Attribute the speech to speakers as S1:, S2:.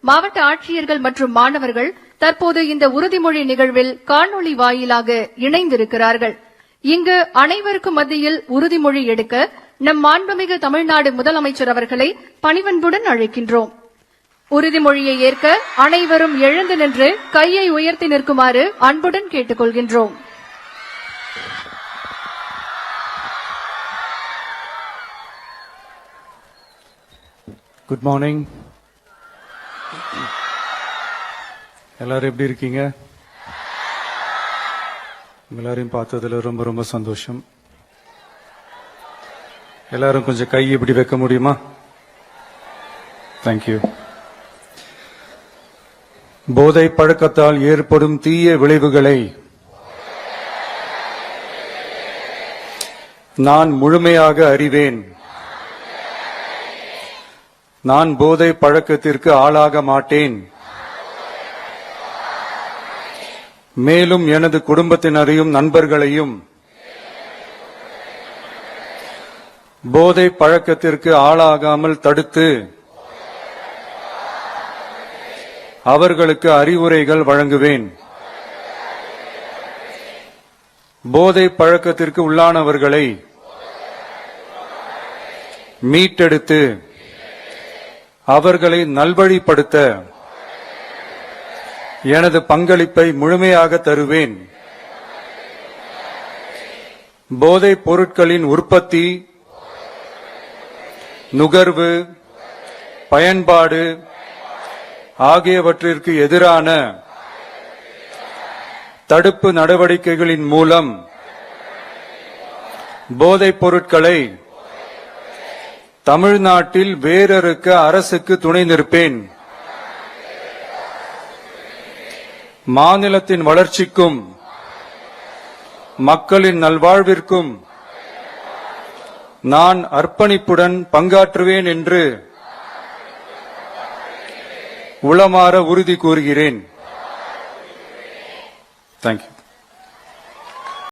S1: மாவட்ட ஆட்சியர்கள் மற்றும் மாணவர்கள் தற்போது இந்த உறுதிமொழி நிகழ்வில் காணொலி வாயிலாக இணைந்திருக்கிறார்கள். இங்கு அனைவருக்கும் மத்தியில் உறுதிமொழி எடுக்க நம் மாண்புமிகு தமிழ்நாடு முதலமைச்சர் அவர்களை பணிவன்புடன் அழைக்கின்றோம். உறுதிமொழியை ஏற்க அனைவரும் எழுந்து நின்று கையை உயர்த்தி நிற்குமாறு அன்புடன் கேட்டுக் கொள்கின்றோம்.
S2: Good morning. எல்லாரும் எப்படி இருக்கீங்க? எல்லாரையும் பார்த்ததுல ரொம்ப ரொம்ப சந்தோஷம். எல்லாரும் கொஞ்சம் கை இப்படி வைக்க முடியுமா? தேங்க்யூ. போதை பழக்கத்தால் ஏற்படும் தீய விளைவுகளை நான் முழுமையாக அறிவேன். நான் போதை பழக்கத்திற்கு ஆளாக மாட்டேன். மேலும் எனது குடும்பத்தினரையும் நண்பர்களையும் போதை பழக்கத்திற்கு ஆளாகாமல் தடுத்து அவர்களுக்கு அறிவுரைகள் வழங்குவேன். போதை பழக்கத்திற்கு உள்ளானவர்களை மீட்டெடுத்து அவர்களை நல்வழிப்படுத்த எனது பங்களிப்பை முழுமையாக தருவேன். போதைப் பொருட்களின் உற்பத்தி, நுகர்வு, பயன்பாடு ஆகியவற்றிற்கு எதிரான தடுப்பு நடவடிக்கைகளின் மூலம் போதைப் பொருட்களை தமிழ்நாட்டில் வேரறுக்க அரசுக்கு துணை நிற்பேன். மாநிலத்தின் வளர்ச்சிக்கும் மக்களின் நல்வாழ்விற்கும் நான் அர்ப்பணிப்புடன் பங்காற்றுவேன் என்று உளமாற உறுதி கூறுகிறேன். தேங்க்யூ.